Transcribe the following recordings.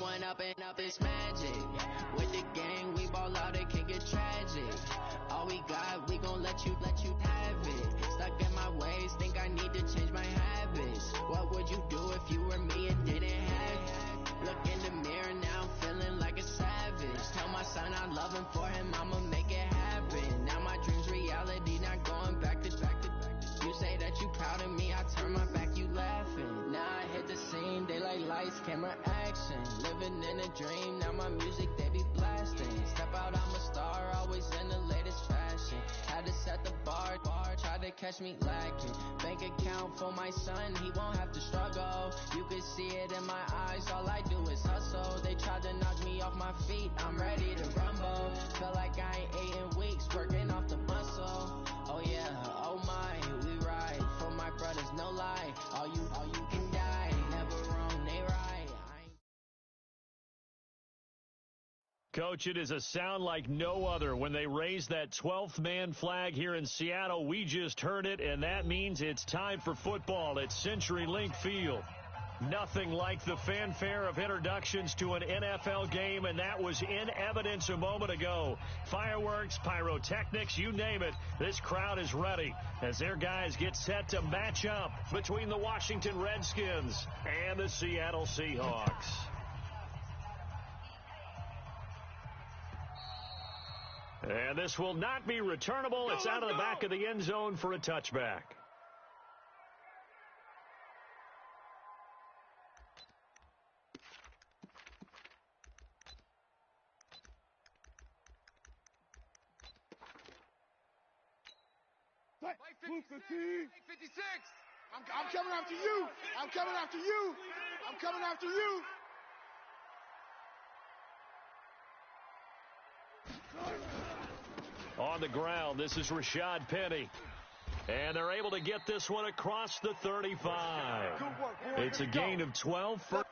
Growing up and up is magic. With the gang, we ball out, it can get tragic. All we got, we gon' let you have it. Stuck in my ways, think I need to change my habits. What would you do if you were me and didn't have it? Look in the mirror, now I'm feeling like a savage. Tell my son I love him, for him I'ma make it happen. Now my dream's reality, not going back to. You say that you proud of me, I turn my back, you laughing. Now I hit the scene, daylight lights, camera action. Living in a dream, now my music they be blasting. Step out, I'm a star, always in the latest fashion. Had to set the bar, tried to catch me lacking. Bank account for my son, he won't have to struggle. You can see it in my eyes, all I do is hustle. They tried to knock me off my feet, I'm ready to rumble. Feel like I ain't ate in weeks, working off the muscle. Oh yeah, oh my, we ride for my brothers, no lie. All you can die, never wrong, they right. Coach, it is a sound like no other when they raise that 12th man flag here in Seattle. We just heard it, and that means it's time for football at CenturyLink Field. Nothing like the fanfare of introductions to an NFL game, and that was in evidence a moment ago. Fireworks, pyrotechnics, you name it. This crowd is ready as their guys get set to match up between the Washington Redskins and the Seattle Seahawks. And this will not be returnable. It's out of the back of the end zone for a touchback. Mike 56. I'm coming after you. I'm coming after you. I'm coming after you. On the ground, this is Rashad Penny. And they're able to get this one across the 35. It's a gain of 12 for...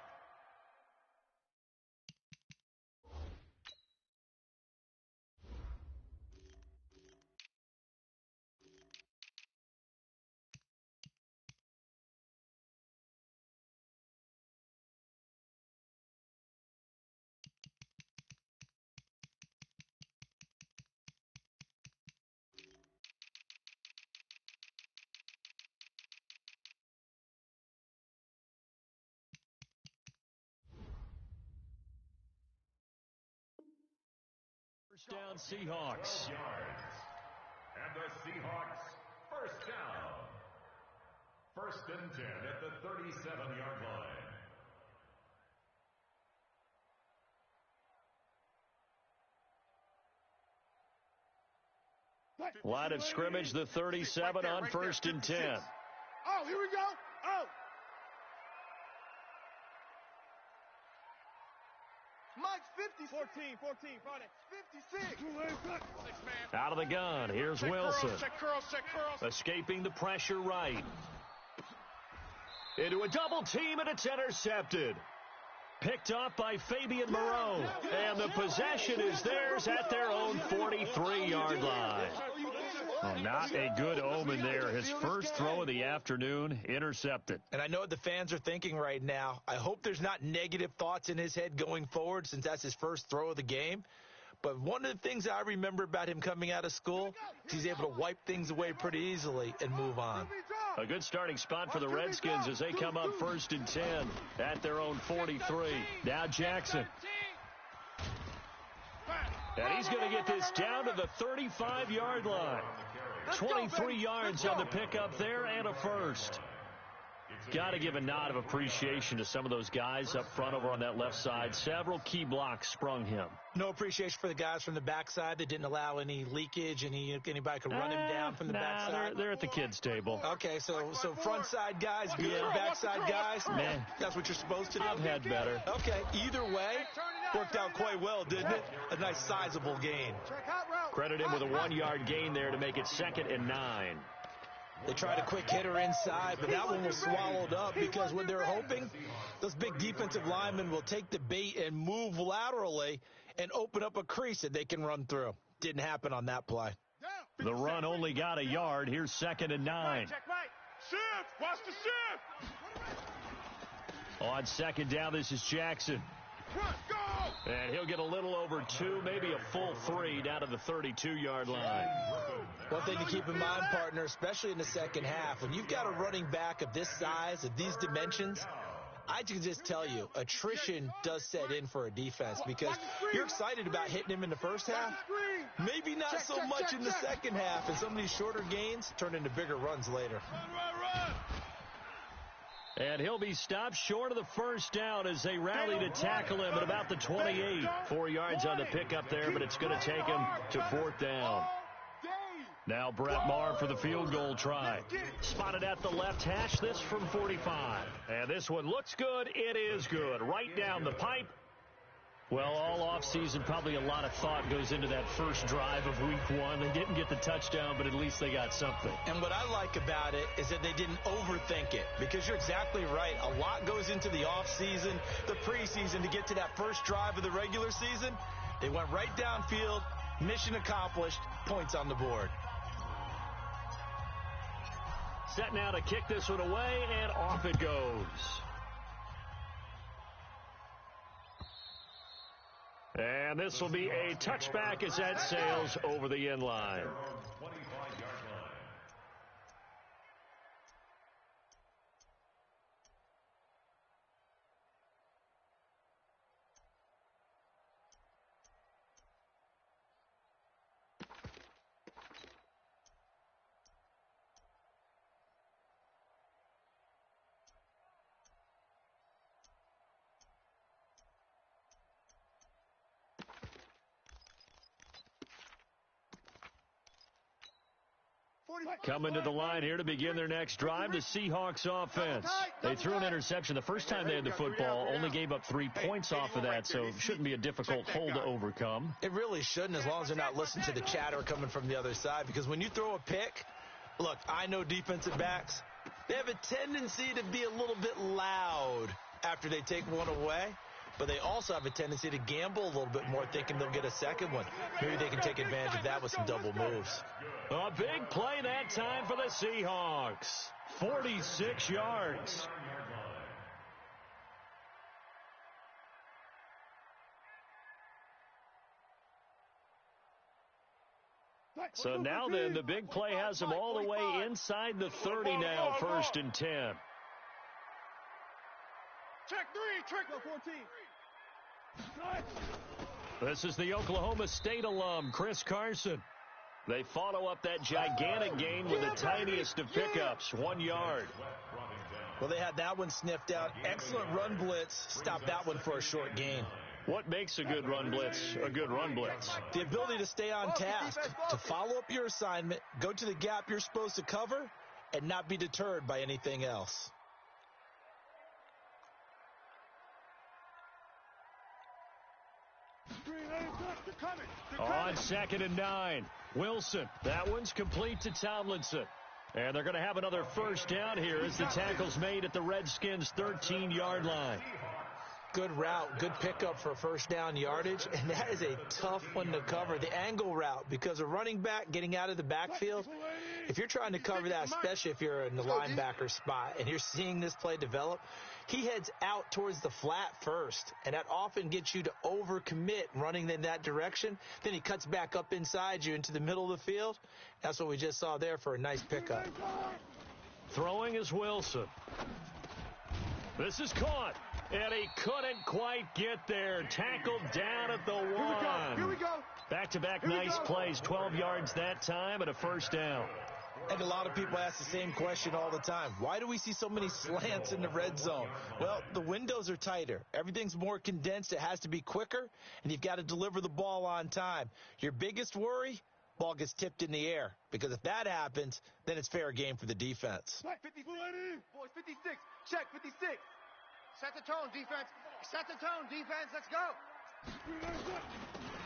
First down, Seahawks. And the Seahawks, first down. 1st and 10 at the 37-yard line. Line of scrimmage, the 37 on 1st and 10. Oh, here we go. Oh. Mike 50. 14, Friday. 56. Out of the gun, here's Wilson. Check curls. Escaping the pressure right. Into a double team, and it's intercepted. Picked up by Fabian Moreau. And the possession is theirs at their own 43-yard line. Well, not a good omen there. His first throw of the afternoon intercepted. And I know what the fans are thinking right now. I hope there's not negative thoughts in his head going forward since that's his first throw of the game. But one of the things I remember about him coming out of school is he's able to wipe things away pretty easily and move on. A good starting spot for the Redskins as they come up 1st and 10 at their own 43. Now Jackson. And he's going to get this down to the 35-yard line. 23 yards on the pickup there and a first. Got to give a nod of appreciation to some of those guys up front over on that left side. Several key blocks sprung him. No appreciation for the guys from the backside that didn't allow any leakage. Anybody could run him down from the backside. They're at the kids' table. Okay, so front side guys, good backside guys. Man, that's what you're supposed to do. I've had better. Okay, either way, worked out quite well, didn't it? A nice sizable gain. Credit him with a 1-yard gain there to make it 2nd and 9. They tried a quick hitter inside, but that one was swallowed up because what they're hoping, those big defensive linemen will take the bait and move laterally and open up a crease that they can run through. Didn't happen on that play. The run only got a yard. Here's 2nd and 9. Shift! Watch the shift! On 2nd down, this is Jackson. And he'll get a little over 2, maybe a full 3 down to the 32-yard line. One thing to keep in mind, partner, especially in the second half, when you've got a running back of this size, of these dimensions, I can just tell you, attrition does set in for a defense because you're excited about hitting him in the first half. Maybe not so much in the second half, and some of these shorter gains turn into bigger runs later. And he'll be stopped short of the first down as they rally to tackle him at about the 28. 4 yards on the pickup there, but it's going to take him to 4th down. Now Brett Maher for the field goal try. Spotted at the left hash, this from 45. And this one looks good. It is good. Right down the pipe. Well, all offseason, probably a lot of thought goes into that first drive of week 1. They didn't get the touchdown, but at least they got something. And what I like about it is that they didn't overthink it, because you're exactly right. A lot goes into the offseason, the preseason to get to that first drive of the regular season. They went right downfield, mission accomplished, points on the board. Set now to kick this one away, and off it goes. And this will be a touchback as that sails over the end line. Coming to the line here to begin their next drive, the Seahawks offense. They threw an interception the first time they had the football, only gave up 3 points off of that, so it shouldn't be a difficult hole to overcome. It really shouldn't, as long as they're not listening to the chatter coming from the other side, because when you throw a pick, look, I know defensive backs, they have a tendency to be a little bit loud after they take one away. But they also have a tendency to gamble a little bit more, thinking they'll get a second one. Maybe they can take advantage of that with some double moves. A big play that time for the Seahawks. 46 yards. So now then, the big play has them all the way inside the 30 now, 1st and 10. Check 3, check 14. This is the Oklahoma State alum, Chris Carson. They follow up that gigantic gain with the tiniest of pickups, 1 yard. Well, they had that one sniffed out. Excellent run blitz. Stopped that one for a short gain. What makes a good run blitz a good run blitz? The ability to stay on task, to follow up your assignment, go to the gap you're supposed to cover, and not be deterred by anything else. On 2nd and 9, Wilson. That one's complete to Tomlinson. And they're going to have another first down here as the tackle's made at the Redskins' 13-yard line. Good route, good pickup for first down yardage, and that is a tough one to cover, the angle route, because a running back getting out of the backfield, if you're trying to cover that, especially if you're in the linebacker spot and you're seeing this play develop, he heads out towards the flat first, and that often gets you to overcommit running in that direction. Then he cuts back up inside you into the middle of the field. That's what we just saw there for a nice pickup. Throwing is Wilson. This is caught, and he couldn't quite get there. Tackled down at the 1. Here we go. Back-to-back nice plays, 12 yards that time and a first down. And a lot of people ask the same question all the time. Why do we see so many slants in the red zone? Well, the windows are tighter. Everything's more condensed. It has to be quicker, and you've got to deliver the ball on time. Your biggest worry, ball gets tipped in the air, because if that happens, then it's fair game for the defense. 50, boys, 56. Check, 56. Set the tone, defense. Set the tone, defense. Let's go.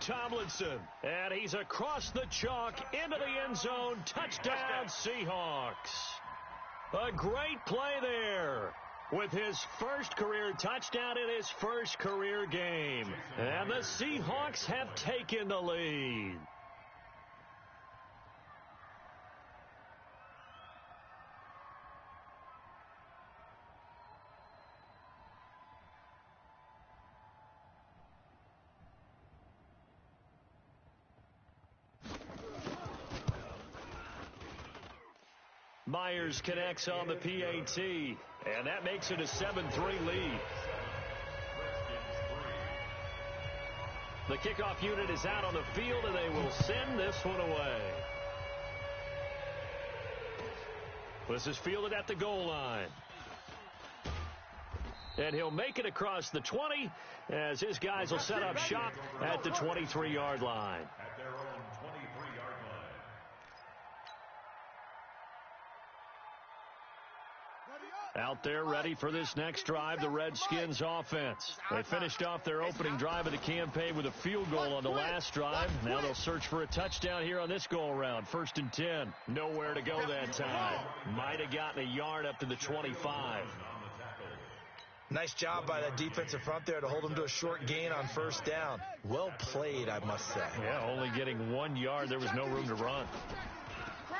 Tomlinson, and he's across the chalk into the end zone. Touchdown, Seahawks. A great play there with his first career touchdown in his first career game. And the Seahawks have taken the lead. Myers connects on the PAT, and that makes it a 7-3 lead. The kickoff unit is out on the field, and they will send this one away. This is fielded at the goal line. And he'll make it across the 20 as his guys will set up shop at the 23-yard line. At their own 23-yard line. Out there ready for this next drive, the Redskins offense. They finished off their opening drive of the campaign with a field goal on the last drive. Now they'll search for a touchdown here on this go-around. 1st and 10. Nowhere to go that time. Might have gotten a yard up to the 25. Nice job by that defensive front there to hold him to a short gain on 1st down. Well played, I must say. Yeah, only getting 1 yard. There was no room to run.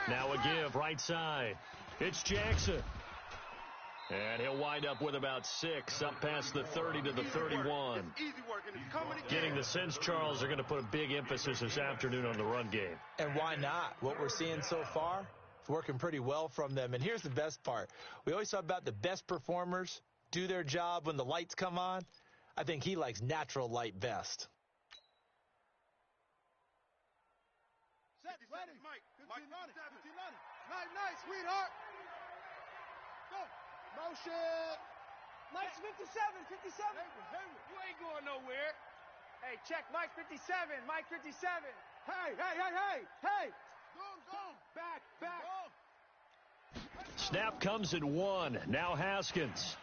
Now a give, right side. It's Jackson. And he'll wind up with about 6, up past the 30 to the 31. Getting the sense, Charles, they're going to put a big emphasis this afternoon on the run game. And why not? What we're seeing so far, it's working pretty well from them. And here's the best part. We always talk about the best performers do their job when the lights come on. I think he likes natural light best. Set, ready. Mike, 15 on it. 15 on it. Nice, sweetheart. Go. Motion. Mike's 57, 57. You ain't going nowhere. Hey, check Mike's 57, Mike 57. Hey. Go. Back. Snap comes at 1. Now Haskins.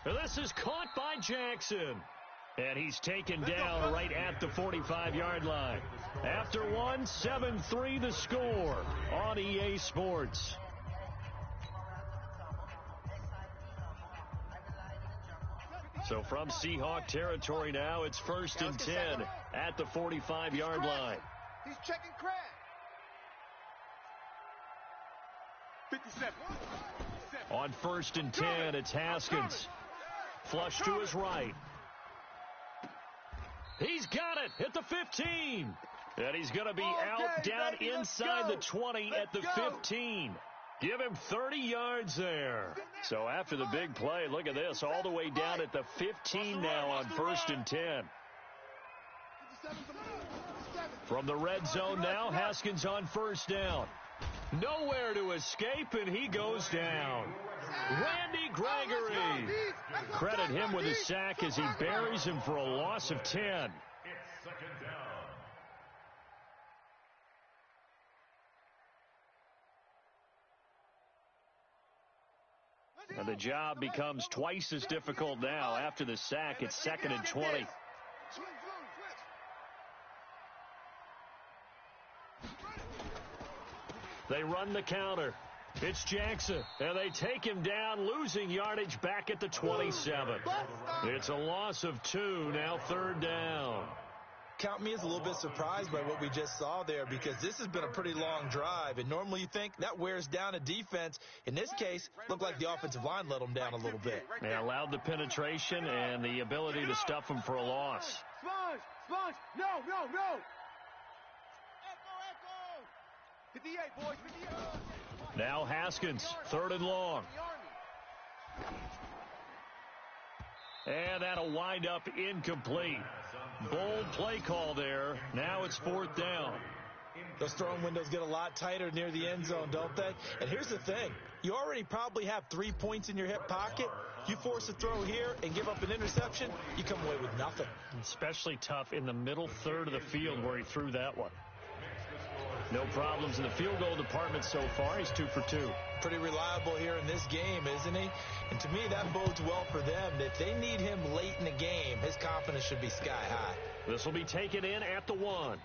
This is caught by Jackson. And he's taken down right at the 45-yard line. After 1, 7-3 the score on EA Sports. So from Seahawk territory now, it's 1st and 10 at the 45-yard line. He's checking Craig. 57. On 1st and 10, it's Haskins. Flush to his right. He's got it at the 15. And he's going to be out down inside the 20 at the 15. Give him 30 yards there. So after the big play, look at this, all the way down at the 15 now on 1st and 10. From the red zone now, Haskins on 1st down. Nowhere to escape, and he goes down. Randy Gregory. Credit him with a sack as he buries him for a loss of 10. It's 2nd down. And the job becomes twice as difficult now. After the sack, it's 2nd and 20. They run the counter. It's Jackson, and they take him down, losing yardage back at the 27. It's a loss of 2, now 3rd down. Count me as a little bit surprised by what we just saw there, because this has been a pretty long drive, and normally you think that wears down a defense. In this case, looked like the offensive line let them down a little bit. They allowed the penetration and the ability to stuff them for a loss. Sponge, no. Echo. 58, boys, 58. Now Haskins, 3rd and long. And that'll wind up incomplete. Bold play call there. Now it's 4th down. Those throwing windows get a lot tighter near the end zone, don't they? And here's the thing. You already probably have 3 points in your hip pocket. You force a throw here and give up an interception, you come away with nothing. Especially tough in the middle third of the field where he threw that one. No problems in the field goal department so far. He's 2 for 2. Pretty reliable here in this game, isn't he? And to me, that bodes well for them. If they need him late in the game, his confidence should be sky high. This will be taken in at the 1.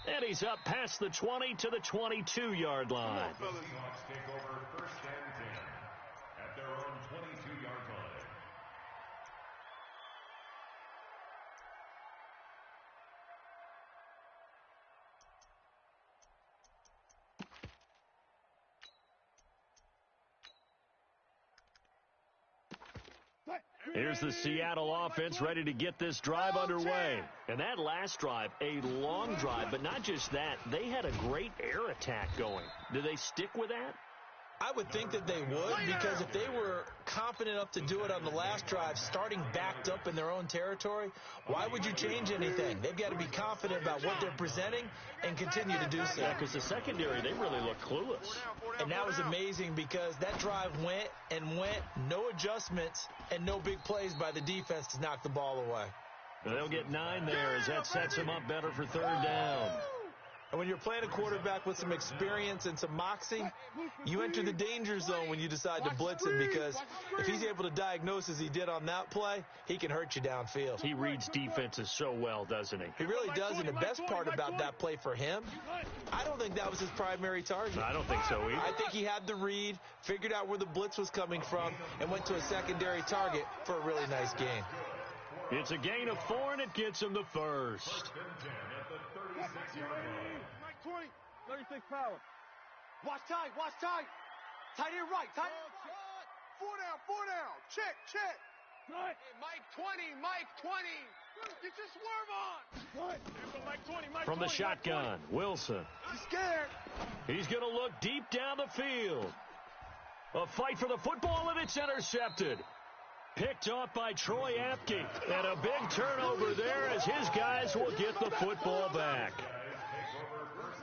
And he's up past the 20 to the 22-yard line. The Seahawks take over 1st and 10 at their own 22-yard line. Here's the Seattle offense ready to get this drive underway. And that last drive, a long drive, but not just that. They had a great air attack going. Do they stick with that? I would think that they would, because if they were confident enough to do it on the last drive, starting backed up in their own territory, why would you change anything? They've got to be confident about what they're presenting and continue to do so. Yeah, because the secondary, they really look clueless. And that was amazing because that drive went and went, no adjustments, and no big plays by the defense to knock the ball away. They'll get 9 there as that sets them up better for third down. And when you're playing a quarterback with some experience and some moxie, you enter the danger zone when you decide to blitz him, because if he's able to diagnose as he did on that play, he can hurt you downfield. He reads defenses so well, doesn't he? He really does, and the best part about that play for him, I don't think that was his primary target. I don't think so either. I think he had the read, figured out where the blitz was coming from, and went to a secondary target for a really nice game. It's a gain of 4, and it gets him the first. 20, 36 power. Watch tight, watch tight. Tight end right, tight end right. 4 down. Check. Hey, Mike 20. Get your swerve on. Mike 20. From the shotgun, Wilson. He's scared. He's going to look deep down the field. A fight for the football, and it's intercepted. Picked off by Troy Apke. And a big turnover there as his guys will get the football back.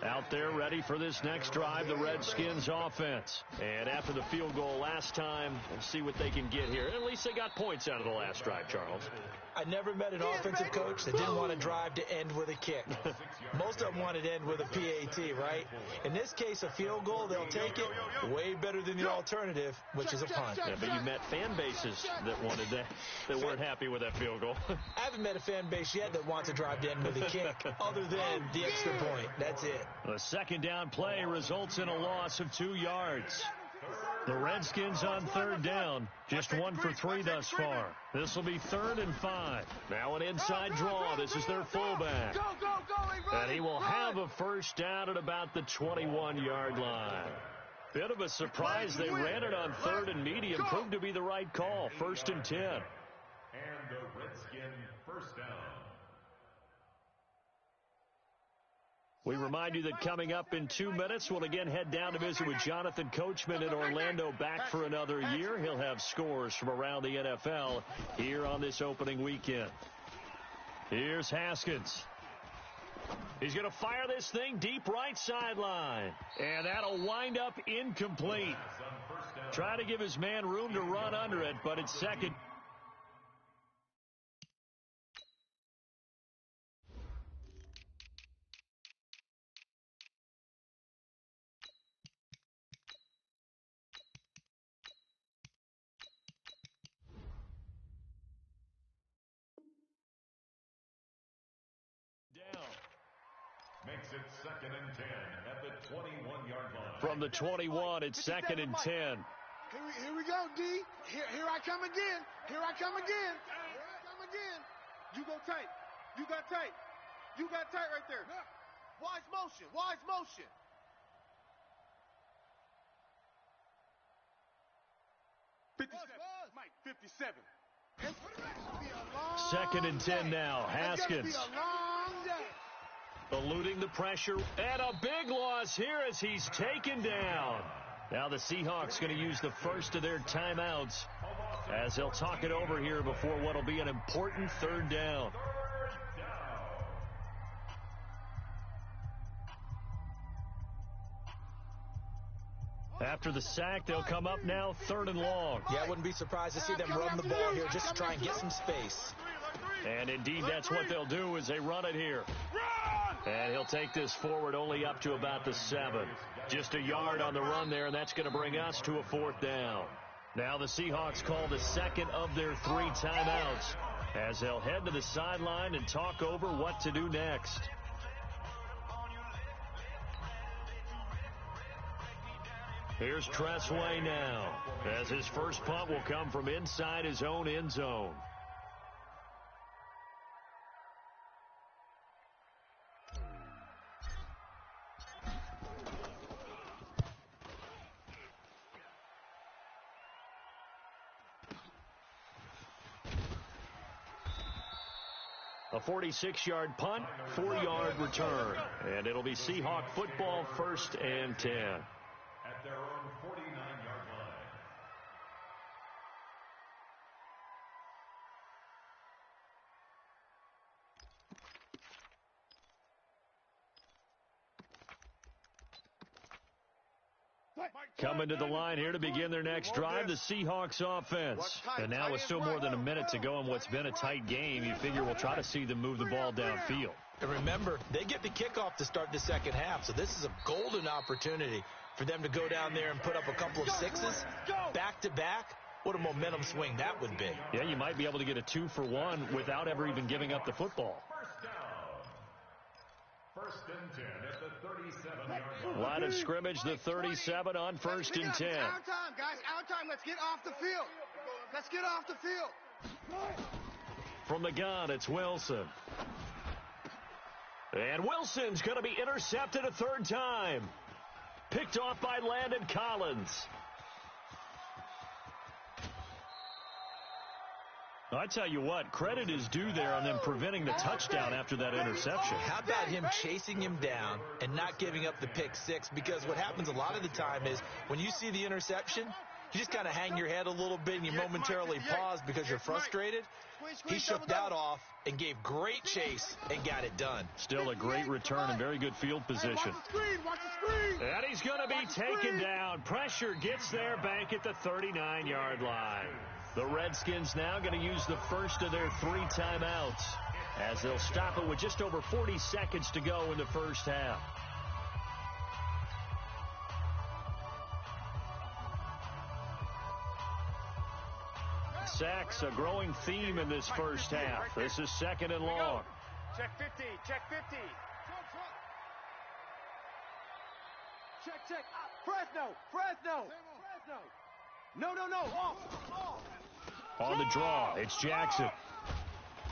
Out there ready for this next drive, the Redskins offense. And after the field goal last time, we'll see what they can get here. At least they got points out of the last drive, Charles. I never met an offensive coach that didn't want to drive to end with a kick. Most of them wanted to end with a PAT, right? In this case, a field goal, they'll take it way better than the alternative, which is a punt. Yeah, but you met fan bases that wanted that weren't happy with that field goal. I haven't met a fan base yet that wants to drive to end with a kick, other than the extra point. That's it. The second down play results in a loss of 2 yards. The Redskins on third down, just 1 for 3 thus far. This will be 3rd and 5. Now an inside draw. This is their fullback. And he will have a first down at about the 21-yard line. Bit of a surprise. They ran it on 3rd and medium. Proved to be the right call. 1st and 10. And the Redskin first down. We remind you that coming up in 2 minutes, we'll again head down to visit with Jonathan Coachman in Orlando, back for another year. He'll have scores from around the NFL here on this opening weekend. Here's Haskins. He's going to fire this thing deep right sideline. And that'll wind up incomplete. Try to give his man room to run under it, but it's second. Makes it 2nd and 10 at the 21-yard line. From the 21, it's 2nd and 10. Here we go, D. Here I come again. Here I come again. You go tight. You got tight. You got tight right there. Wise motion. 57. Mike, 57. 2nd and 10 now. Haskins. It's gonna be a long day. Eluding the pressure, and a big loss here as he's taken down. Now the Seahawks going to use the first of their timeouts as they'll talk it over here before what will be an important 3rd down. After the sack, they'll come up now 3rd and long. Yeah, I wouldn't be surprised to see them run the ball here just to try and get some space. And indeed, that's what they'll do as they run it here. And he'll take this forward only up to about the 7. Just a yard on the run there, and that's going to bring us to a 4th down. Now the Seahawks call the second of their 3 timeouts as they'll head to the sideline and talk over what to do next. Here's Tressway now as his first punt will come from inside his own end zone. A 46-yard punt, 4-yard return. And it'll be Seahawk football, 1st and 10. At their own 49-yard line. Coming to the line here to begin their next drive, the Seahawks offense. And now with still more than a minute to go in what's been a tight game, you figure we'll try to see them move the ball downfield. And remember, they get the kickoff to start the second half, so this is a golden opportunity for them to go down there and put up a couple of sixes back-to-back. What a momentum swing that would be. Yeah, you might be able to get a 2-for-1 without ever even giving up the football. First and 10 at the 37-yard line. Line of scrimmage, the 37 on 1st and 10. Out time, guys. Out time. Let's get off the field. Let's get off the field. From the gun, it's Wilson. And Wilson's going to be intercepted a 3rd time. Picked off by Landon Collins. I tell you what, credit is due there on them preventing the touchdown after that interception. How about him chasing him down and not giving up the pick six? Because what happens a lot of the time is when you see the interception, you just kind of hang your head a little bit and you momentarily pause because you're frustrated. He shook that off and gave great chase and got it done. Still a great return and very good field position. Watch the screen. And he's going to be taken down. Pressure gets there back at the 39-yard line. The Redskins now going to use the first of their 3 timeouts as they'll stop it with just over 40 seconds to go in the first half. Sacks, a growing theme in this first half. This is 2nd and long. Check 50. Check 50. Check. Fresno. No. Off. On the draw, it's Jackson.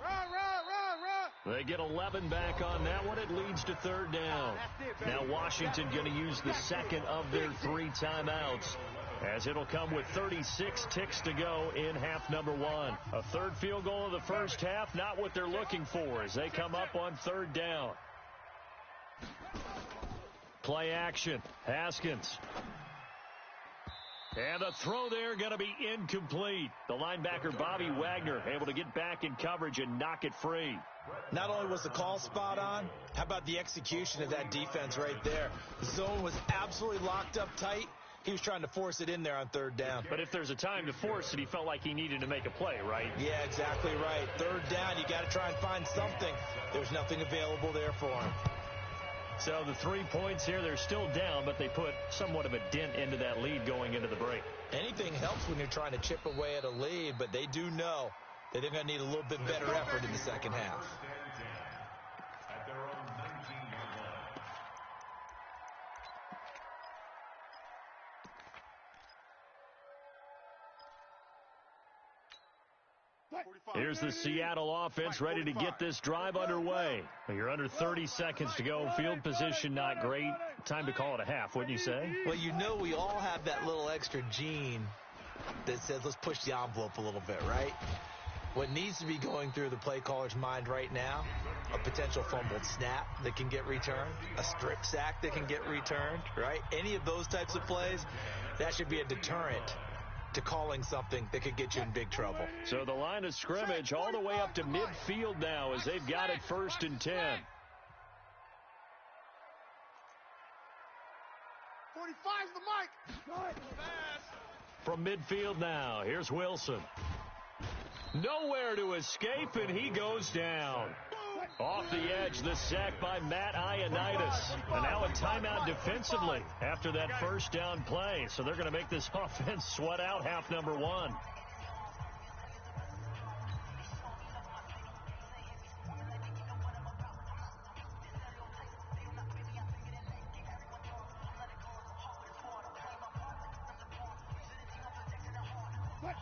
Run. They get 11 back on that one. It leads to 3rd down. Now Washington going to use the second of their 3 timeouts, as it'll come with 36 ticks to go in half number 1. A 3rd field goal of the first half, not what they're looking for as they come up on 3rd down. Play action, Haskins. And the throw there going to be incomplete. The linebacker, Bobby Wagner, able to get back in coverage and knock it free. Not only was the call spot on, how about the execution of that defense right there? The zone was absolutely locked up tight. He was trying to force it in there on 3rd down. But if there's a time to force it, he felt like he needed to make a play, right? Yeah, exactly right. 3rd down, you got to try and find something. There's nothing available there for him. So the 3 points here, they're still down, but they put somewhat of a dent into that lead going into the break. Anything helps when you're trying to chip away at a lead, but they do know that they're going to need a little bit better effort in the second half. At their own 19-yard line. Here's the Seattle offense ready to get this drive underway. You're under 30 seconds to go. Field position not great. Time to call it a half, wouldn't you say? Well, you know we all have that little extra gene that says let's push the envelope a little bit, right? What needs to be going through the play caller's mind right now, a potential fumbled snap that can get returned, a strip sack that can get returned, right? Any of those types of plays, that should be a deterrent to calling something that could get you in big trouble. So the line of scrimmage all the way up to midfield now as they've got it 1st and 10. 45's the mic. From midfield now, here's Wilson. Nowhere to escape, and he goes down. Off the edge, the sack by Matt Ioannidis. And now a timeout defensively after that 1st down play. So they're going to make this offense sweat out half number 1.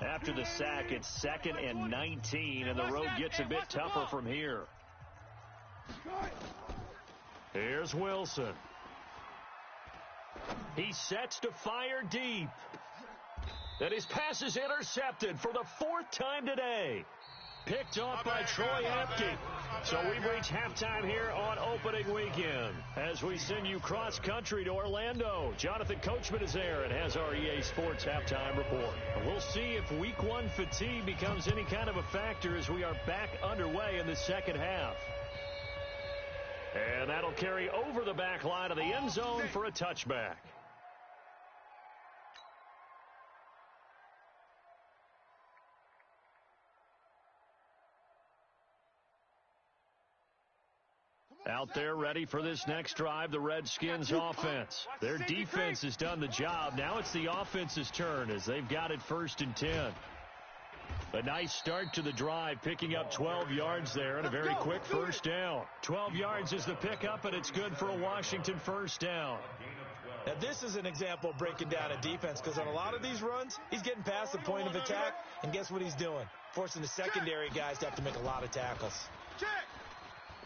After the sack, it's 2nd and 19, and the road gets a bit tougher from here. Here's Wilson. He sets to fire deep. And his pass is intercepted for the 4th time today. Picked off by Troy Apke. So we've reached halftime here on opening weekend. As we send you cross-country to Orlando, Jonathan Coachman is there and has our EA Sports halftime report. We'll see if Week 1 fatigue becomes any kind of a factor as we are back underway in the second half. And that'll carry over the back line of the end zone for a touchback. Out there ready for this next drive, the Redskins offense. Their defense has done the job. Now it's the offense's turn as they've got it 1st and 10. A nice start to the drive, picking up 12 yards there and a very quick first down. 12 yards is the pickup, and it's good for a Washington first down. Now, this is an example of breaking down a defense because on a lot of these runs, he's getting past the point of attack, and guess what he's doing? Forcing the secondary guys to have to make a lot of tackles.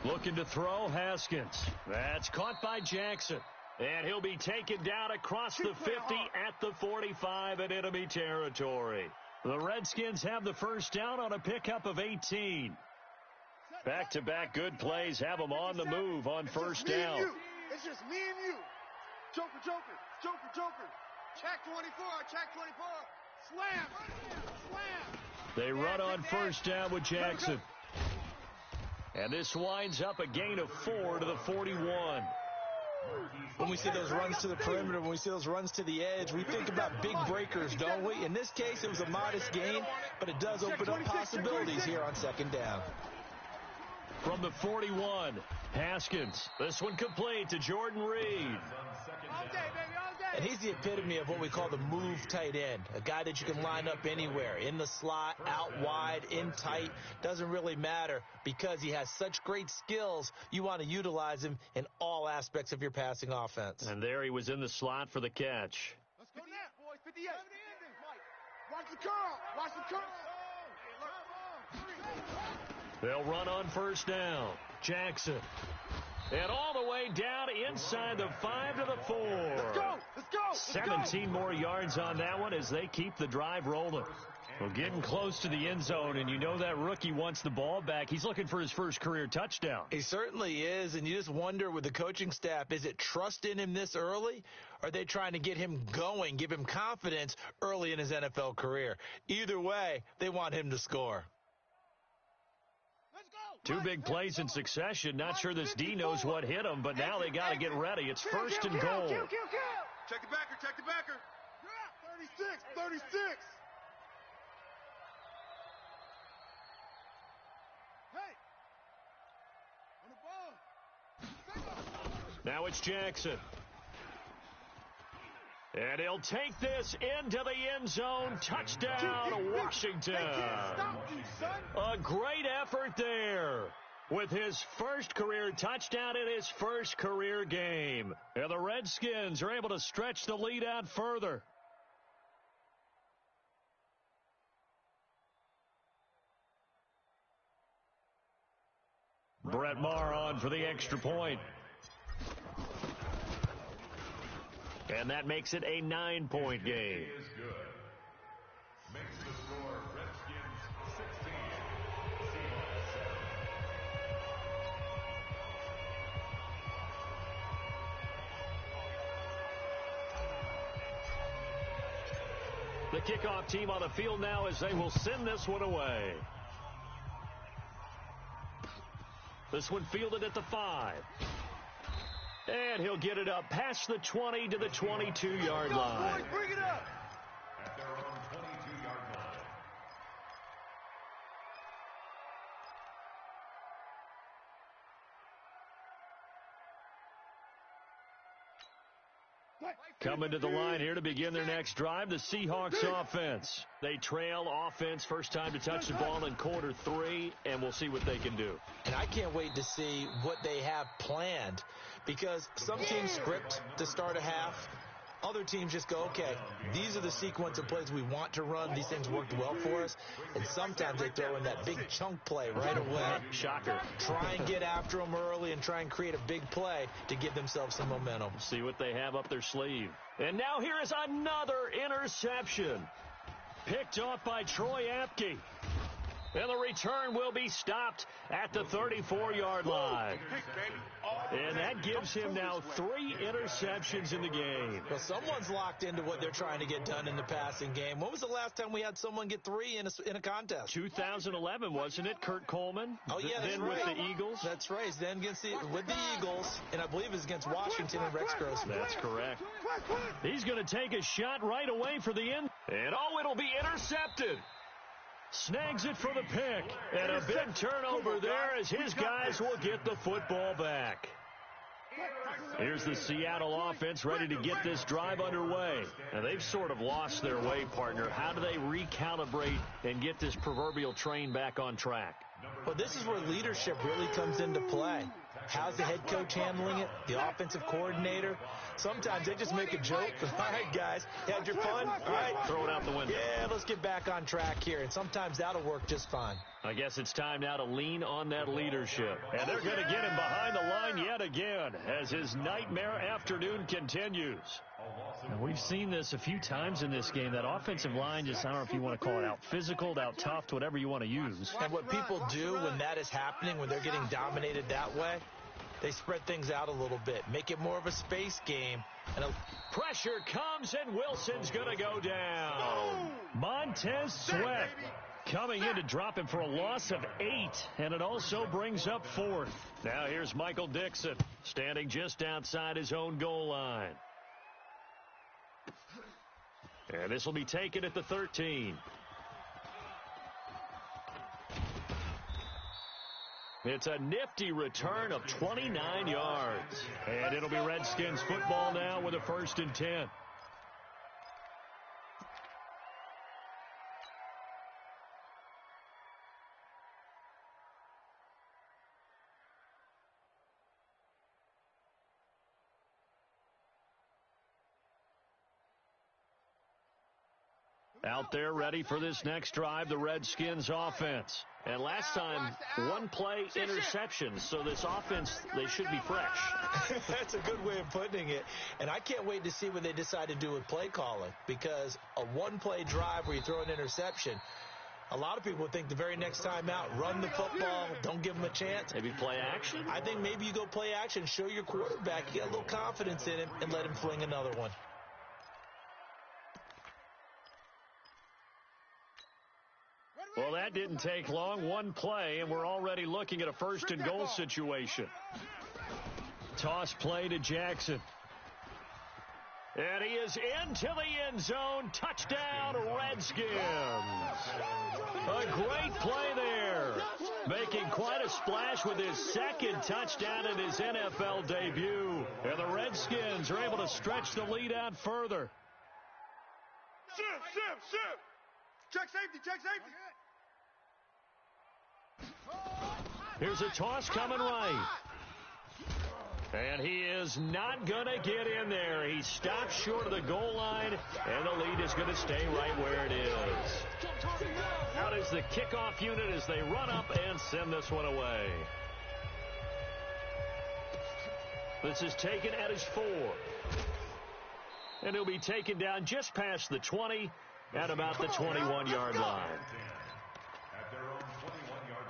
Looking to throw, Haskins. That's caught by Jackson. And he'll be taken down across the 50 at the 45 in enemy territory. The Redskins have the first down on a pickup of 18. Back-to-back good plays have them on the move on first down. It's just me and you. Joker. Check 24, check 24. Slam. They run on first down with Jackson. And this winds up a gain of 4 to the 41. When we see those runs to the perimeter, when we see those runs to the edge, we think about big breakers, don't we? In this case, it was a modest gain, but it does open up possibilities here on second down. From the 41, Haskins. This one complete to Jordan Reed. And he's the epitome of what we call the move tight end, a guy that you can line up anywhere, in the slot, out wide, in tight. Doesn't really matter because he has such great skills. You want to utilize him in all aspects of your passing offense. And there he was in the slot for the catch. Let's go now, boys. 58. Watch the curl. Watch the curl. They'll run on first down. Jackson. And all the way down inside the 5 to the 4. Let's go. 17 more yards on that one as they keep the drive rolling. Well, getting close to the end zone, and you know that rookie wants the ball back. He's looking for his first career touchdown. He certainly is, and you just wonder with the coaching staff, is it trust in him this early? Or are they trying to get him going, give him confidence early in his NFL career? Either way, they want him to score. Two big plays in succession. Not sure this D knows what hit him, but now they got to get ready. It's 1st and goal. Check the backer. 36. Now it's Jackson. And he'll take this into the end zone. Touchdown, Washington. A great effort there with his first career touchdown in his first career game. And the Redskins are able to stretch the lead out further. Brett Maher on for the extra point. And that makes it a 9-point game. Is good. Makes the score Redskins 16, Seahawks 7. The kickoff team on the field now as they will send this one away. This one fielded at the 5. And he'll get it up past the 20 to the 22-yard line. Bring it up. At their own 22-yard line. Coming to the line here to begin their next drive, the Seahawks offense. They trail offense, first time to touch the ball in quarter 3, and we'll see what they can do. And I can't wait to see what they have planned because some teams script to start a half. Other teams just go, okay, these are the sequence of plays we want to run. These things worked well for us. And sometimes they throw in that big chunk play right away. Shocker. Try and get after them early and try and create a big play to give themselves some momentum. See what they have up their sleeve. And now here is another interception. Picked off by Troy Apke. And the return will be stopped at the 34-yard line. And that gives him now 3 interceptions in the game. Well, someone's locked into what they're trying to get done in the passing game. When was the last time we had someone get 3 in a contest? 2011, wasn't it, Kurt Coleman? Oh, yeah, that's then right. with the Eagles? That's right. Then with the Eagles, and I believe it's against Washington and Rex Grossman. That's correct. He's going to take a shot right away for the end. And, it'll be intercepted. Snags it for the pick. And a big turnover there as his guys will get the football back. Here's the Seattle offense ready to get this drive underway. And they've sort of lost their way, partner. How do they recalibrate and get this proverbial train back on track? Well, this is where leadership really comes into play. How's the head coach handling it? The offensive coordinator? Sometimes they just make a joke. All right, guys, had your fun? All right. Throw it out the window. Yeah, let's get back on track here. And sometimes that'll work just fine. I guess it's time now to lean on that leadership. And they're going to get him behind the line yet again as his nightmare afternoon continues. And we've seen this a few times in this game. That offensive line just, I don't know if you want to call it out physical, out tough, whatever you want to use. And what people do when that is happening, when they're getting dominated that way, they spread things out a little bit, make it more of a space game. And pressure comes, and Wilson's going to go down. Montez Sweat coming in to drop him for a loss of 8, and it also brings up 4th. Now here's Michael Dixon, standing just outside his own goal line. And this will be taken at the 13. It's a nifty return of 29 yards. And it'll be Redskins football now with a 1st and 10. Out there ready for this next drive, the Redskins offense. And last time, 1 play interception, so this offense, they should be fresh. That's a good way of putting it. And I can't wait to see what they decide to do with play calling, because a 1-play drive where you throw an interception, a lot of people think the very next time out, run the football, don't give them a chance. Maybe play action? I think maybe you go play action, show your quarterback, you get a little confidence in him, and let him fling another one. Well, that didn't take long. 1 play, and we're already looking at a 1st and goal situation. Toss play to Jackson. And he is into the end zone. Touchdown, Redskins. A great play there. Making quite a splash with his 2nd touchdown in his NFL debut. And the Redskins are able to stretch the lead out further. Sim. Check safety. Here's a toss coming right. And he is not going to get in there. He stops short of the goal line, and the lead is going to stay right where it is. Out is the kickoff unit as they run up and send this one away. This is taken at his 4. And he'll be taken down just past the 20 at about the 21-yard line. At their own 21-yard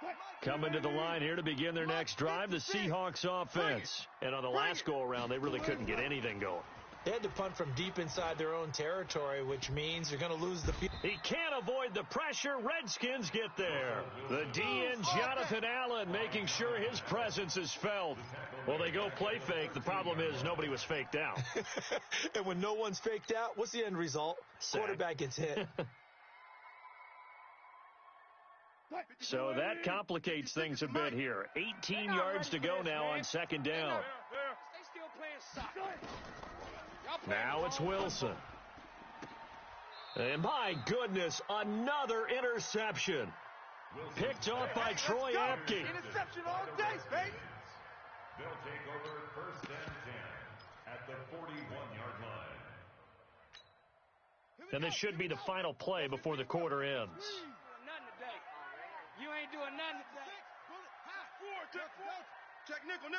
line. Coming to the line here to begin their next drive, the Seahawks offense. And on the last go-around, they really couldn't get anything going. They had to punt from deep inside their own territory, which means they're going to lose the field. He can't avoid the pressure. Redskins get there. The DN, Jonathan Allen, making sure his presence is felt. Well, they go play fake. The problem is nobody was faked out. And when no one's faked out, what's the end result? Sack. Quarterback gets hit. So that complicates things a bit here. 18 yards to go now on 2nd down. Now it's Wilson. And my goodness, another interception. Picked off by Troy Apke. Interception all day, baby. They'll take over 1st and 10 at the 41-yard line. And this should be the final play before the quarter ends. You ain't doing nothing today. Check nickel.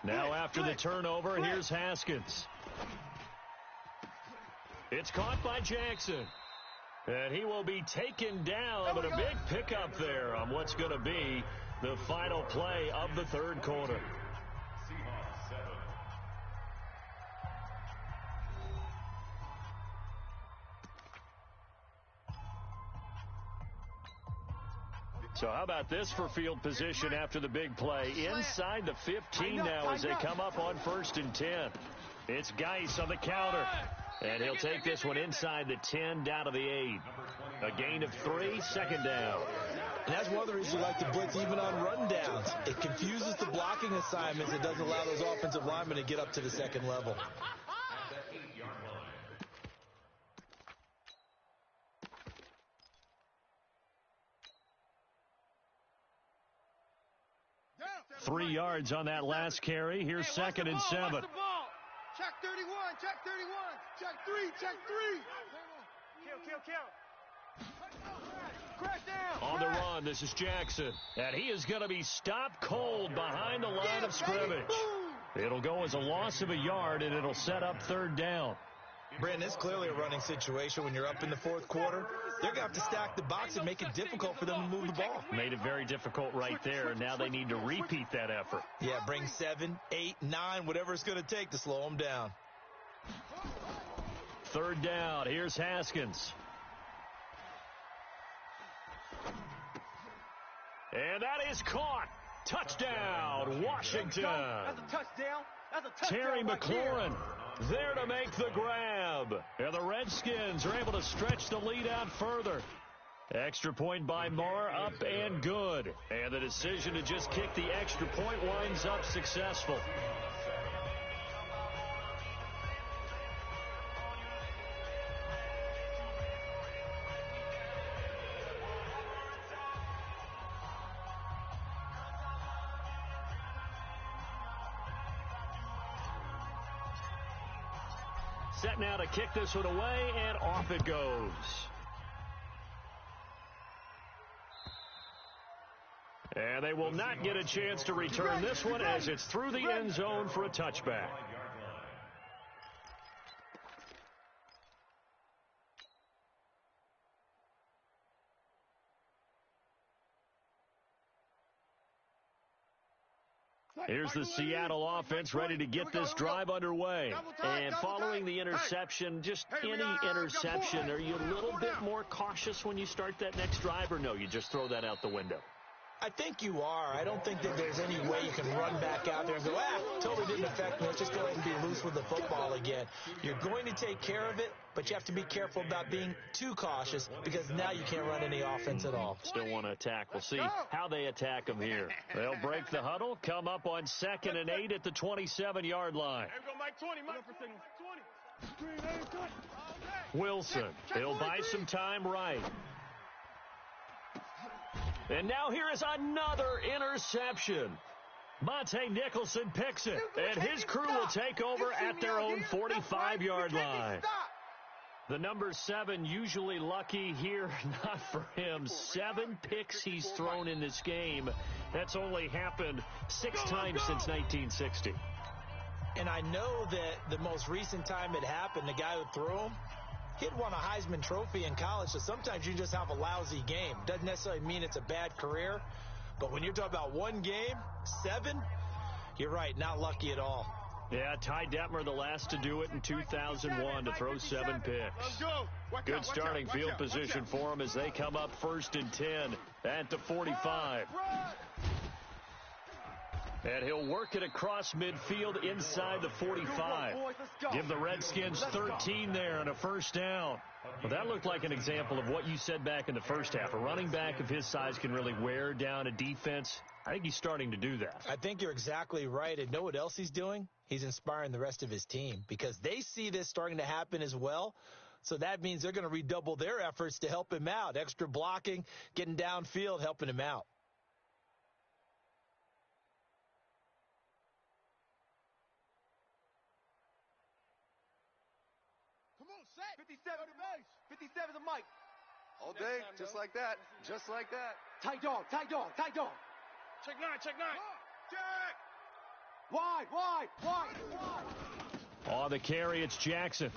Now after the turnover, here's Haskins. It's caught by Jackson. And he will be taken down, but a big pickup there on what's going to be the final play of the third quarter. Seahawks 7. So how about this for field position after the big play? Inside the 15 now as they come up on 1st and 10. It's Geis on the counter. And he'll take this one inside the 10 down to the 8. A gain of 3, second down. And that's one of the reasons we like to blitz even on rundowns. It confuses the blocking assignments. It doesn't allow those offensive linemen to get up to the second level. At the 8-yard line. 3 yards on that last carry. Here's 2nd and 7. Check 31, check 31, check 3, check 3. Kill. Crash down. On the run, this is Jackson. And he is going to be stopped cold behind the line of scrimmage. It'll go as a loss of a yard, and it'll set up 3rd down. Brandon, it's clearly a running situation when you're up in the 4th quarter. They're going to have to stack the box and make it difficult for them to move the ball. Made it very difficult right there, and now they need to repeat that effort. Yeah, bring 7, 8, 9, whatever it's going to take to slow them down. 3rd down. Here's Haskins. And that is caught. Touchdown, Washington. That's a touchdown. That's a touchdown. Terry right McLaurin there to make the grab. And the Redskins are able to stretch the lead out further. Extra point by Marr, up and good. And the decision to just kick the extra point winds up successful. Set now to kick this one away, and off it goes. And they will not get a chance to return this one as it's through the end zone for a touchback. Here's the Seattle offense ready to get this drive underway. And following the interception, just any interception, are you a little bit more cautious when you start that next drive, or no, you just throw that out the window? I think you are. I don't think that there's any way you can run back out there and go, totally didn't affect me. Let's just go ahead and be loose with the football again. You're going to take care of it, but you have to be careful about being too cautious because now you can't run any offense at all. Still want to attack. We'll see how they attack them here. They'll break the huddle, come up on 2nd and 8 at the 27-yard line. There we go, Mike 20. Mike 20. Wilson, he'll buy some time right. And now here is another interception. Monte Nicholson picks it, and his crew will take over at their own 45-yard line. The number 7 usually lucky here, not for him. 7 picks he's thrown in this game. That's only happened 6 times since 1960. And I know that the most recent time it happened, the guy who threw him, he'd won a Heisman Trophy in college, so sometimes you just have a lousy game. Doesn't necessarily mean it's a bad career, but when you're talking about one game, 7, you're right, not lucky at all. Yeah, Ty Detmer, the last to do it in 2001, to throw 7 picks. Good starting field position for him as they come up 1st and 10 at the 45. And he'll work it across midfield inside the 45. Give the Redskins 13 there and a 1st down. Well, that looked like an example of what you said back in the first half. A running back of his size can really wear down a defense. I think he's starting to do that. I think you're exactly right. And know what else he's doing? He's inspiring the rest of his team because they see this starting to happen as well. So that means they're going to redouble their efforts to help him out. Extra blocking, getting downfield, helping him out. Come on, set. 57 to base. 57 to Mike. All day, just like that. Just like that. Tight dog, tight dog, tight dog. Check 9, check 9. Check. Wide, wide, wide, wide. On the carry, it's Jackson.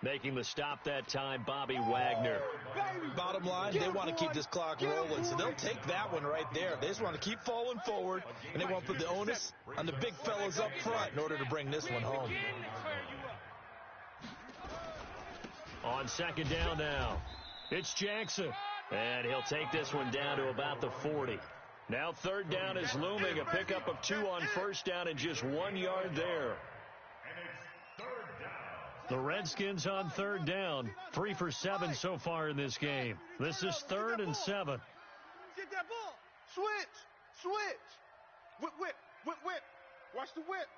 Making the stop that time, Bobby Wagner. Bottom line, they want to keep this clock rolling, so they'll take that one right there. They just want to keep falling forward, and they want to put the onus on the big fellas up front in order to bring this one home. On second down now, it's Jackson. And he'll take this one down to about the 40. Now third down is looming, a pickup of 2 on first down and just 1 yard there. The Redskins on third down, 3 for 7 so far in this game. This is 3rd and 7. Get that ball. Switch. Whip. Watch the whip.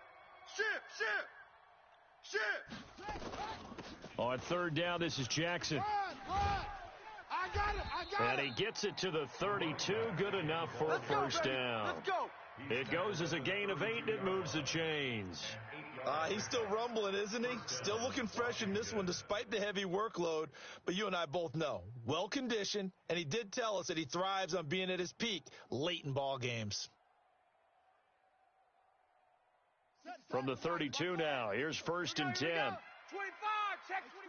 Shift. On third down, this is Jackson. Run. I got it. And he gets it to the 32. Good enough for a first down. Let's go. It goes as a gain of 8, and it moves the chains. He's still rumbling, isn't he? Still looking fresh in this one despite the heavy workload. But you and I both know, well-conditioned, and he did tell us that he thrives on being at his peak late in ball games. From the 32 now, here's 1st and 10. 25. Check 25.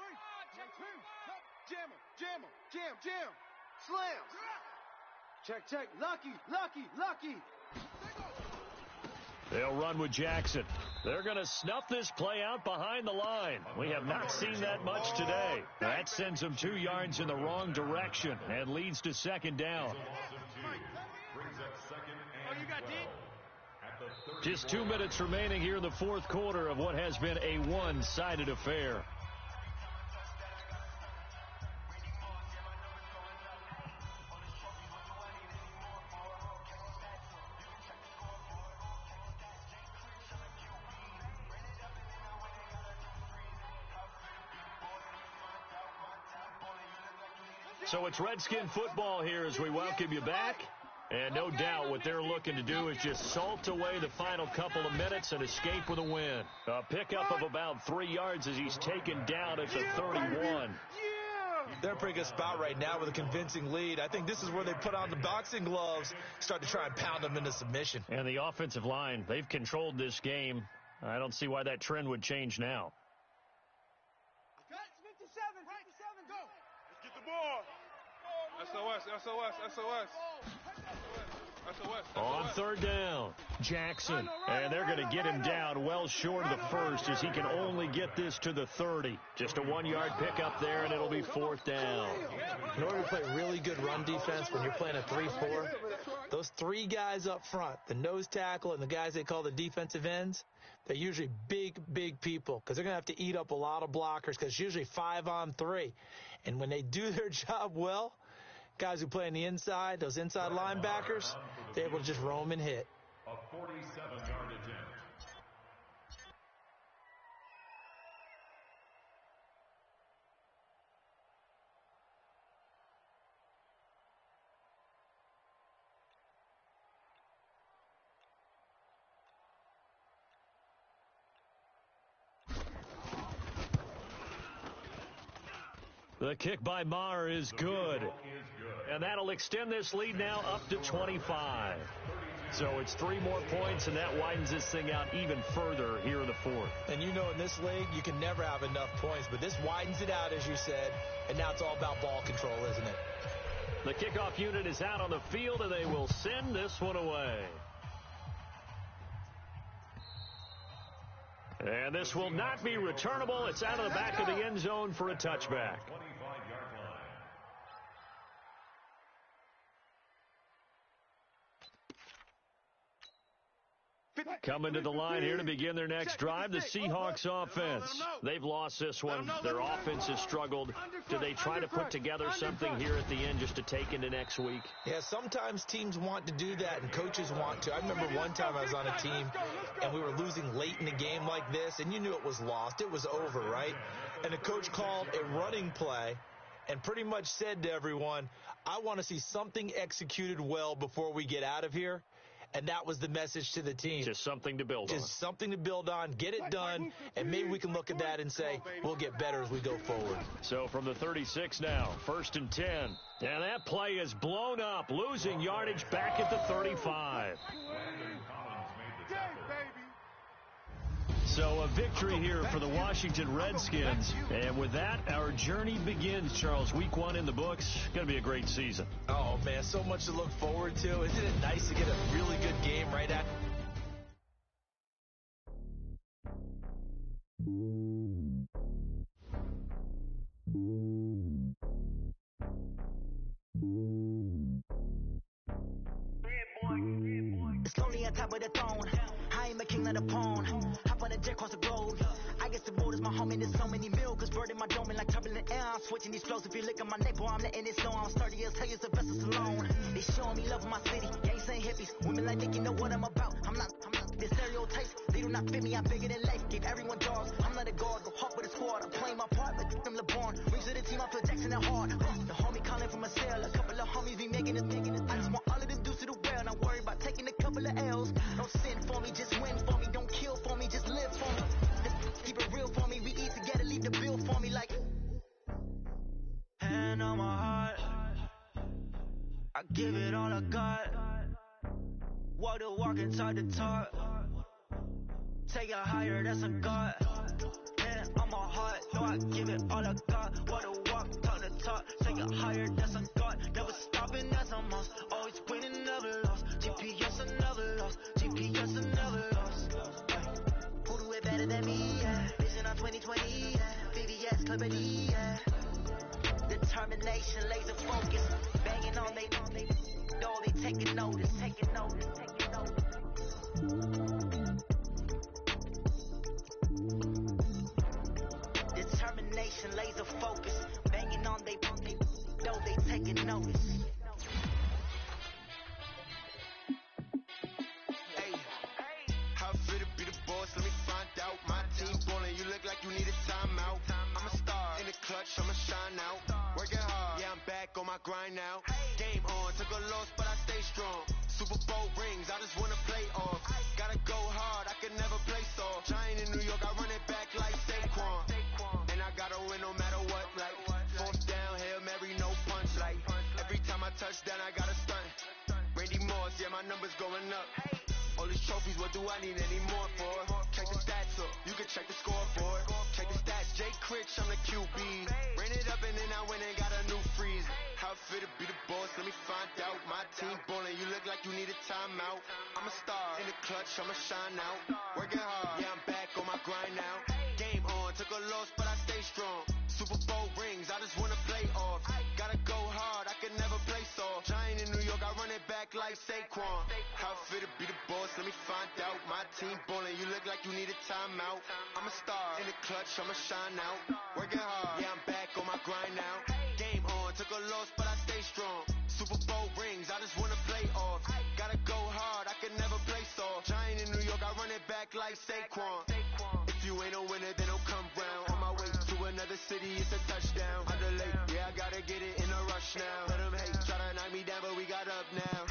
Jam. Slams. Check. Lucky. They'll run with Jackson. They're going to snuff this play out behind the line. We have not seen that much today. That sends them 2 yards in the wrong direction and leads to second down. Just 2 minutes remaining here in the fourth quarter of what has been a one-sided affair. So it's Redskin football here as we welcome you back. And no doubt what they're looking to do is just salt away the final couple of minutes and escape with a win. A pickup of about 3 yards as he's taken down at the 31. They're in a pretty good spot right now with a convincing lead. I think this is where they put on the boxing gloves, start to try and pound them into submission. And the offensive line, they've controlled this game. I don't see why that trend would change now. 57, go. Let's get the ball. SOS. On third down, Jackson. And they're going to get him down well short of the first as he can only get this to the 30. Just a 1 yard pickup there, and it'll be 4th down. In order to play really good run defense when you're playing a 3-4, those 3 guys up front, the nose tackle and the guys they call the defensive ends, they're usually big people because they're going to have to eat up a lot of blockers because it's usually 5 on 3. And when they do their job well, guys who play on the inside, those inside linebackers, they're able to just roam and hit. A 47-yard attempt. The kick by Maher is good. And that'll extend this lead now up to 25. So it's 3 more points, and that widens this thing out even further here in the fourth. And you know in this league, you can never have enough points, but this widens it out, as you said, and now it's all about ball control, isn't it? The kickoff unit is out on the field, and they will send this one away. And this will not be returnable. It's out of the back of the end zone for a touchback. Coming to the line here to begin their next drive, the Seahawks offense. They've lost this one. Their offense has struggled. Do they try to put together something here at the end just to take into next week? Yeah, sometimes teams want to do that and coaches want to. I remember one time I was on a team and we were losing late in a game like this, and you knew it was lost. It was over, right? And the coach called a running play and pretty much said to everyone, I want to see something executed well before we get out of here. And that was the message to the team. Just something to build on. Just something to build on, get it done, and maybe we can look at that and say, we'll get better as we go forward. So from the 36 now, 1st and 10. And that play is blown up, losing yardage back at the 35. So a victory here for the Washington Redskins. And with that, our journey begins, Charles. Week 1 in the books. Going to be a great season. Oh, man, so much to look forward to. Isn't it nice to get a really good game right after? It's lonely on top of the throne. I am a king of the pawn. Hop on a jet across the globe. I guess the road is my home and there's so many milk. Bird in my dome and like turbulent air. I'm switching these flows. If you look at my neck, boy, I'm letting it slow. I'm 30 years, tell you the vessels alone. They showing me love in my city. Gangs and hippies. Women like Nick, you know what I'm about. I'm not the stereotypes. They do not fit me. I'm bigger than life. Give everyone dogs. I'm not a guard. Go hard with a squad. I'm playing my part, but I'm LeBron. Rings to the team. I feel Jackson and hard. The homie calling from a cell. A couple of homies be making it. I just want all of them dudes to the well. Not worry about taking a couple of L's. Don't sin for me, just win for me. Don't kill for me, just live for me. Keep it real for me. We eat together, leave the bill for me like. Hand on my heart, I give it all I got. Walk the walk and talk the talk. Take it higher, that's a God. Hand on my heart, no, I give it all I got. Walk the walk, talk the talk. Take it higher, that's a God. Never stopping, that's a must. Always winning, never lost. GPS, I never lost. GPS, I never lost. Who do it better than me? Yeah. Vision on 2020. Yeah. VVS, Clippity. Yeah. Determination, laser focus. Banging on they door, they taking notice. Taking notice, taking notice. Determination, laser focus. Banging on they door, they taking notice. How fit to be the boss? Let me find out. My team ballin', you look like you need a timeout. I'm a star in the clutch, I'ma shine out. Working hard, yeah, I'm back on my grind now. Game on, took a loss, but I stay strong. Super Bowl rings, I just wanna play off. Gotta go hard, I can never play soft. Giant in New York, I run it back like Saquon. And I gotta win no matter what, like. Fourth down, Hail Mary, no punch, like. Every time I touch down, I gotta stunt. Randy Moss, yeah, my numbers going up. All these trophies, what do I need any more for? Check the stats up, you can check the score for it. Check the stats, Jay Critch, I'm the QB. Ran it up and then I went and got a new freeze. How fit to be the boss, let me find out. My team ballin', you look like you need a timeout. I'm a star in the clutch, I'ma shine out. Working hard, yeah, I'm back on my grind now. Game on, took a loss, but I stay strong. Super Bowl rings, I just wanna play off. Gotta go hard, I can never play soft. Giant in New York, I run it back like Saquon. How fit to be the boss, let me find out. My team ballin', you look like you need a timeout. I'm a star in the clutch, I'ma shine out. Working hard, yeah, I'm back on my grind now. Game on, took a loss, but I stay strong. Super Bowl rings, I just wanna play off. Gotta go hard, I can never play soft. Giant in New York, I run it back like Saquon. If you ain't a winner, then don't come round. On my way to another city, it's a touchdown. Underlay, yeah, I gotta get it in a rush now. Let them hate, try to knock me down, but we got up now.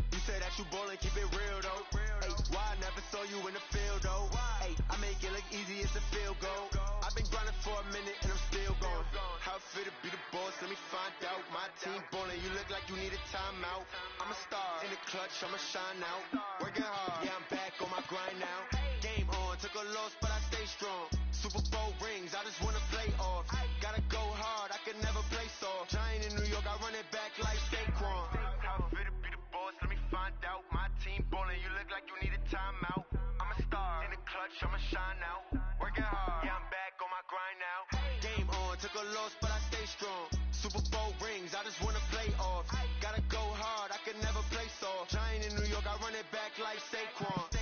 You say that you ballin', keep it real though. Hey, why I never saw you in the field though? Hey, I make it look easy, it's a field goal. I've been grinding for a minute and I'm still going. How fit to be the boss, let me find out. My team ballin', you look like you need a timeout. I'm a star in the clutch, I'ma shine out. Working hard, yeah, I'm back on my grind now. Game on, took a loss, but I stay strong. Super Bowl rings, I just wanna play off. Gotta go hard, I can never play soft. Giant in New York, I run it back like Saquon. How fit to be the boss, let me find out. My team ballin', you look like you need a timeout. I'm a star in the clutch, I'ma shine out. Working hard, yeah, I'm back on my grind now. Game on, took a loss, but I stay strong. Super Bowl rings, I just wanna play off. Gotta go hard, I can never play soft. Giant in New York, I run it back like Saquon.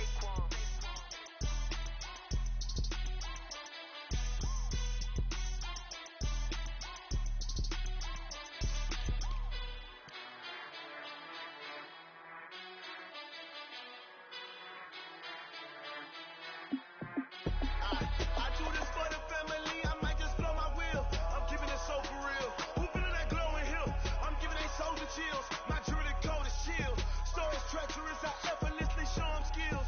I do this for the family, I might just blow my wheel. I'm keeping it so for real. Who feeling that glowing hill? I'm giving they soldier chills. My jewelry coat is chill. Stories treacherous, I effortlessly show them skills.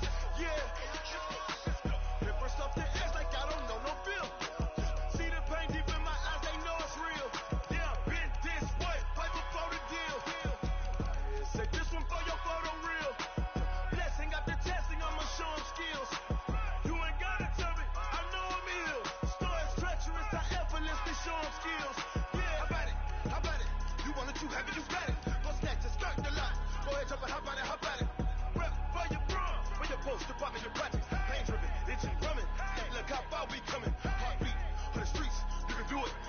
do it.